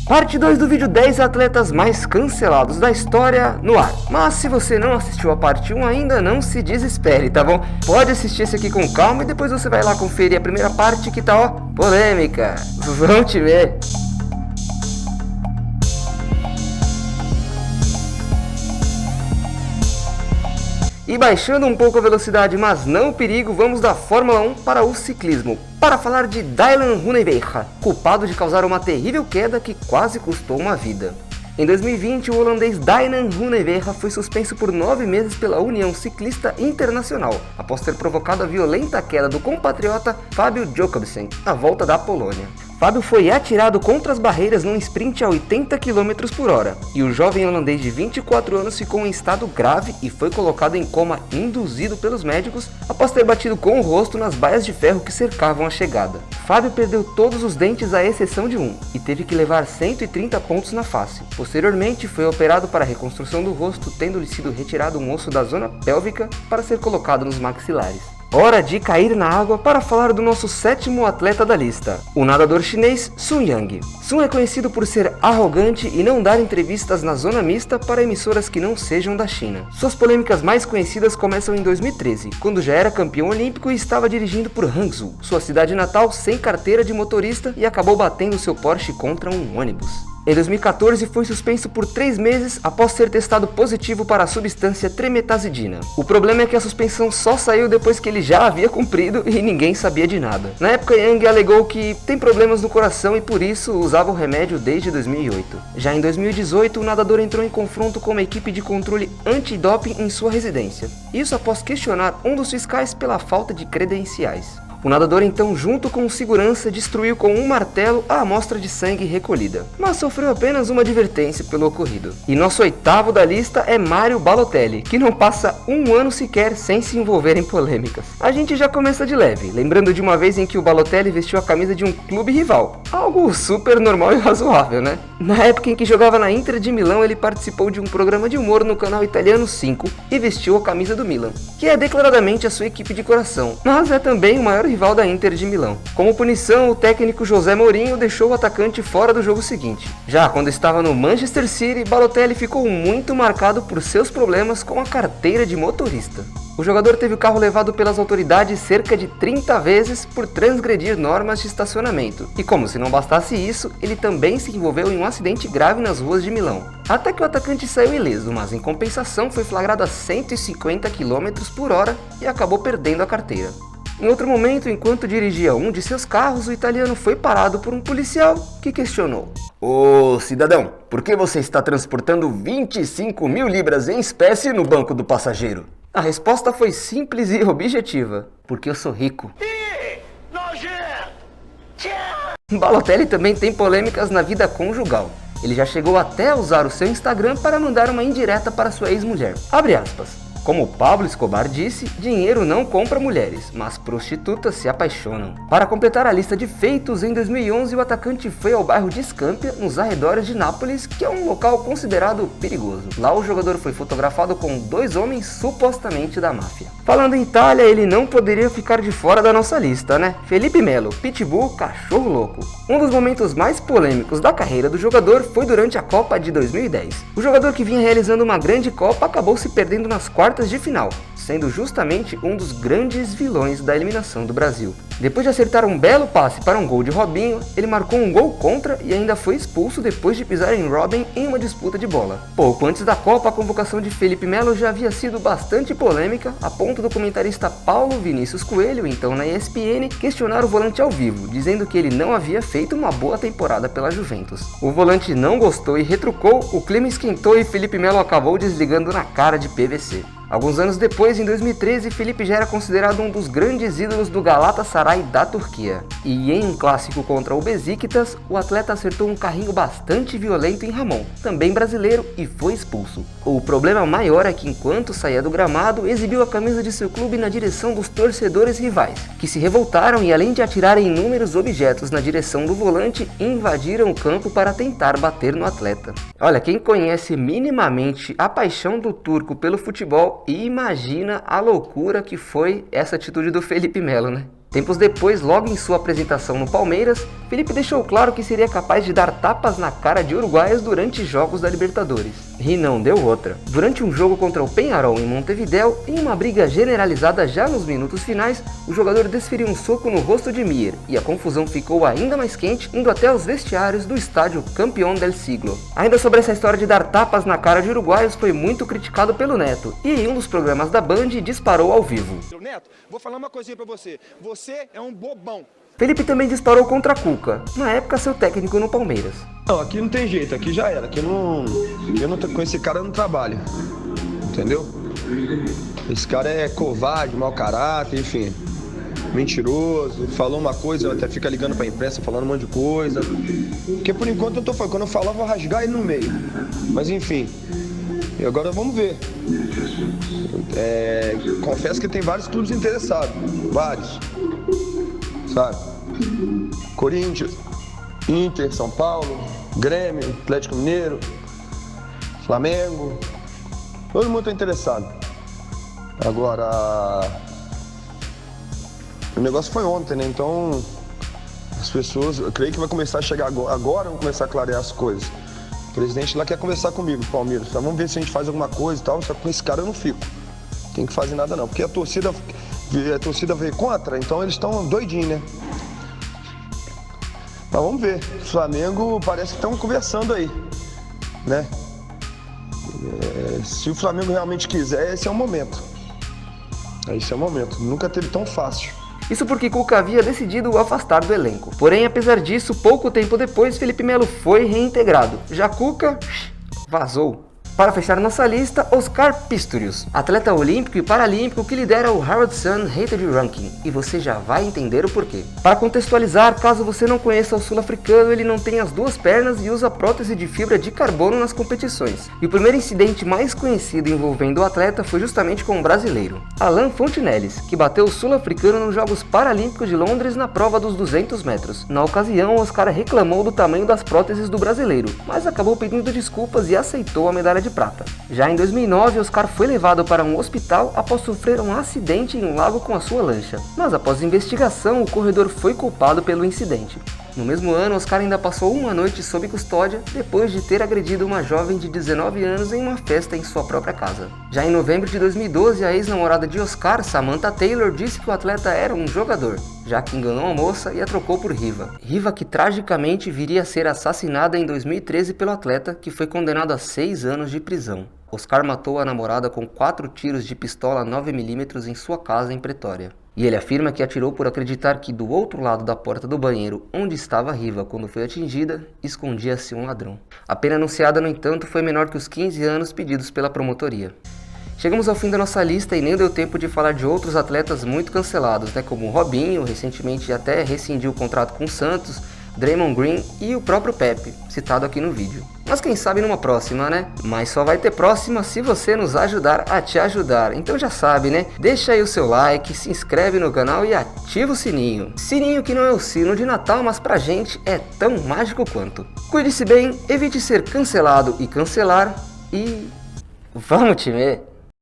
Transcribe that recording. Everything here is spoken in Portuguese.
Parte 2 do vídeo 10 atletas mais cancelados da história no ar. Mas se você não assistiu a parte 1 ainda, não se desespere, tá bom? Pode assistir esse aqui com calma e depois você vai lá conferir a primeira parte que tá, ó, polêmica. Vão te ver. E baixando um pouco a velocidade, mas não o perigo, vamos da Fórmula 1 para o ciclismo, para falar de Dylan Groenewegen, culpado de causar uma terrível queda que quase custou uma vida. Em 2020, o holandês Dylan Groenewegen foi suspenso por 9 meses pela União Ciclista Internacional, após ter provocado a violenta queda do compatriota Fabio Jacobsen, na volta da Polônia. Fábio foi atirado contra as barreiras num sprint a 80 km por hora, e o jovem holandês de 24 anos ficou em estado grave e foi colocado em coma induzido pelos médicos após ter batido com o rosto nas baias de ferro que cercavam a chegada. Fábio perdeu todos os dentes à exceção de um, e teve que levar 130 pontos na face. Posteriormente foi operado para a reconstrução do rosto, tendo-lhe sido retirado um osso da zona pélvica para ser colocado nos maxilares. Hora de cair na água para falar do nosso sétimo atleta da lista, o nadador chinês Sun Yang. Sun é conhecido por ser arrogante e não dar entrevistas na zona mista para emissoras que não sejam da China. Suas polêmicas mais conhecidas começam em 2013, quando já era campeão olímpico e estava dirigindo por Hangzhou, sua cidade natal, sem carteira de motorista, e acabou batendo seu Porsche contra um ônibus. Em 2014 foi suspenso por 3 meses após ser testado positivo para a substância tremetazidina. O problema é que a suspensão só saiu depois que ele já havia cumprido e ninguém sabia de nada. Na época, Yang alegou que tem problemas no coração e por isso usava o remédio desde 2008. Já em 2018, o nadador entrou em confronto com uma equipe de controle antidoping em sua residência. Isso após questionar um dos fiscais pela falta de credenciais. O nadador então, junto com o segurança, destruiu com um martelo a amostra de sangue recolhida, mas sofreu apenas uma advertência pelo ocorrido. E nosso oitavo da lista é Mario Balotelli, que não passa um ano sequer sem se envolver em polêmicas. A gente já começa de leve, lembrando de uma vez em que o Balotelli vestiu a camisa de um clube rival, algo super normal e razoável, né? Na época em que jogava na Inter de Milão, ele participou de um programa de humor no canal italiano 5 e vestiu a camisa do Milan, que é declaradamente a sua equipe de coração, mas é também o maior rival da Inter de Milão. Como punição, o técnico José Mourinho deixou o atacante fora do jogo seguinte. Já quando estava no Manchester City, Balotelli ficou muito marcado por seus problemas com a carteira de motorista. O jogador teve o carro levado pelas autoridades cerca de 30 vezes por transgredir normas de estacionamento. E como se não bastasse isso, ele também se envolveu em um acidente grave nas ruas de Milão. Até que o atacante saiu ileso, mas em compensação foi flagrado a 150 km por hora e acabou perdendo a carteira. Em outro momento, enquanto dirigia um de seus carros, o italiano foi parado por um policial que questionou: "Ô cidadão, por que você está transportando 25 mil libras em espécie no banco do passageiro?" A resposta foi simples e objetiva: "Porque eu sou rico." Balotelli também tem polêmicas na vida conjugal. Ele já chegou até a usar o seu Instagram para mandar uma indireta para sua ex-mulher. Abre aspas. Como Pablo Escobar disse, dinheiro não compra mulheres, mas prostitutas se apaixonam. Para completar a lista de feitos, em 2011 o atacante foi ao bairro de Scampia, nos arredores de Nápoles, que é um local considerado perigoso. Lá o jogador foi fotografado com 2 homens supostamente da máfia. Falando em Itália, ele não poderia ficar de fora da nossa lista, né? Felipe Melo, pitbull, cachorro louco. Um dos momentos mais polêmicos da carreira do jogador foi durante a Copa de 2010. O jogador que vinha realizando uma grande Copa acabou se perdendo nas quartas de final, sendo justamente um dos grandes vilões da eliminação do Brasil. Depois de acertar um belo passe para um gol de Robinho, ele marcou um gol contra e ainda foi expulso depois de pisar em Robin em uma disputa de bola. Pouco antes da Copa, a convocação de Felipe Melo já havia sido bastante polêmica, a ponto do comentarista Paulo Vinícius Coelho, então na ESPN, questionar o volante ao vivo, dizendo que ele não havia feito uma boa temporada pela Juventus. O volante não gostou e retrucou, o clima esquentou e Felipe Melo acabou desligando na cara de PVC. Alguns anos depois, em 2013, Felipe já era considerado um dos grandes ídolos do Galatasaray da Turquia. E em um clássico contra o Besiktas, o atleta acertou um carrinho bastante violento em Ramon, também brasileiro, e foi expulso. O problema maior é que enquanto saía do gramado, exibiu a camisa de seu clube na direção dos torcedores rivais, que se revoltaram e além de atirarem inúmeros objetos na direção do volante, invadiram o campo para tentar bater no atleta. Olha, quem conhece minimamente a paixão do turco pelo futebol, imagina a loucura que foi essa atitude do Felipe Melo, né? Tempos depois, logo em sua apresentação no Palmeiras, Felipe deixou claro que seria capaz de dar tapas na cara de uruguaios durante jogos da Libertadores. E não deu outra. Durante um jogo contra o Peñarol em Montevidéu, em uma briga generalizada já nos minutos finais, o jogador desferiu um soco no rosto de Mier, e a confusão ficou ainda mais quente, indo até os vestiários do estádio Campeón del Siglo. Ainda sobre essa história de dar tapas na cara de uruguaios, foi muito criticado pelo Neto, e em um dos programas da Band disparou ao vivo. Neto, vou falar uma coisinha pra você. Você é um bobão. Felipe também disparou contra Cuca, na época seu técnico no Palmeiras. Não, aqui não tem jeito, aqui já era. Com esse cara eu não trabalho, entendeu? Esse cara é covarde, mau caráter, enfim, mentiroso. Falou uma coisa, até fica ligando pra imprensa falando um monte de coisa. Porque por enquanto eu tô falando, quando eu falar eu vou rasgar ele no meio. Mas enfim, e agora vamos ver. Confesso que tem vários clubes interessados, vários, sabe? Corinthians, Inter, São Paulo, Grêmio, Atlético Mineiro, Flamengo, todo mundo está interessado. Agora, o negócio foi ontem, né? Então, as pessoas, eu creio que vai começar a chegar agora, vão começar a clarear as coisas. O presidente lá quer conversar comigo, Palmeiras. Então, vamos ver se a gente faz alguma coisa e tal, só que com esse cara eu não fico. Tem que fazer nada não, porque a torcida veio contra, então eles estão doidinhos, né? Mas vamos ver, o Flamengo parece que estão conversando aí, né? Se o Flamengo realmente quiser, esse é o momento. Esse é o momento, nunca teve tão fácil. Isso porque Cuca havia decidido o afastar do elenco. Porém, apesar disso, pouco tempo depois, Felipe Melo foi reintegrado. Já Cuca vazou. Para fechar nossa lista, Oscar Pistorius, atleta olímpico e paralímpico que lidera o Herald Sun Rated Ranking, e você já vai entender o porquê. Para contextualizar, caso você não conheça o sul-africano, ele não tem as duas pernas e usa prótese de fibra de carbono nas competições. E o primeiro incidente mais conhecido envolvendo o atleta foi justamente com um brasileiro, Alan Fontenelles, que bateu o sul-africano nos Jogos Paralímpicos de Londres na prova dos 200 metros. Na ocasião, Oscar reclamou do tamanho das próteses do brasileiro, mas acabou pedindo desculpas e aceitou a medalha de prata. Já em 2009, Oscar foi levado para um hospital após sofrer um acidente em um lago com a sua lancha, mas após investigação, o corredor foi culpado pelo incidente. No mesmo ano, Oscar ainda passou uma noite sob custódia depois de ter agredido uma jovem de 19 anos em uma festa em sua própria casa. Já em novembro de 2012, a ex-namorada de Oscar, Samantha Taylor, disse que o atleta era um jogador, já que enganou a moça e a trocou por Riva. Riva que tragicamente viria a ser assassinada em 2013 pelo atleta, que foi condenado a 6 anos de prisão. Oscar matou a namorada com 4 tiros de pistola 9mm em sua casa em Pretória. E ele afirma que atirou por acreditar que do outro lado da porta do banheiro, onde estava Riva quando foi atingida, escondia-se um ladrão. A pena anunciada, no entanto, foi menor que os 15 anos pedidos pela promotoria. Chegamos ao fim da nossa lista e nem deu tempo de falar de outros atletas muito cancelados, como o Robinho, recentemente até rescindiu o contrato com o Santos, Draymond Green e o próprio Pepe, citado aqui no vídeo. Mas quem sabe numa próxima, né? Mas só vai ter próxima se você nos ajudar a te ajudar. Então já sabe, né? Deixa aí o seu like, se inscreve no canal e ativa o sininho. Sininho que não é o sino de Natal, mas pra gente é tão mágico quanto. Cuide-se bem, evite ser cancelado e cancelar e... vamos, time!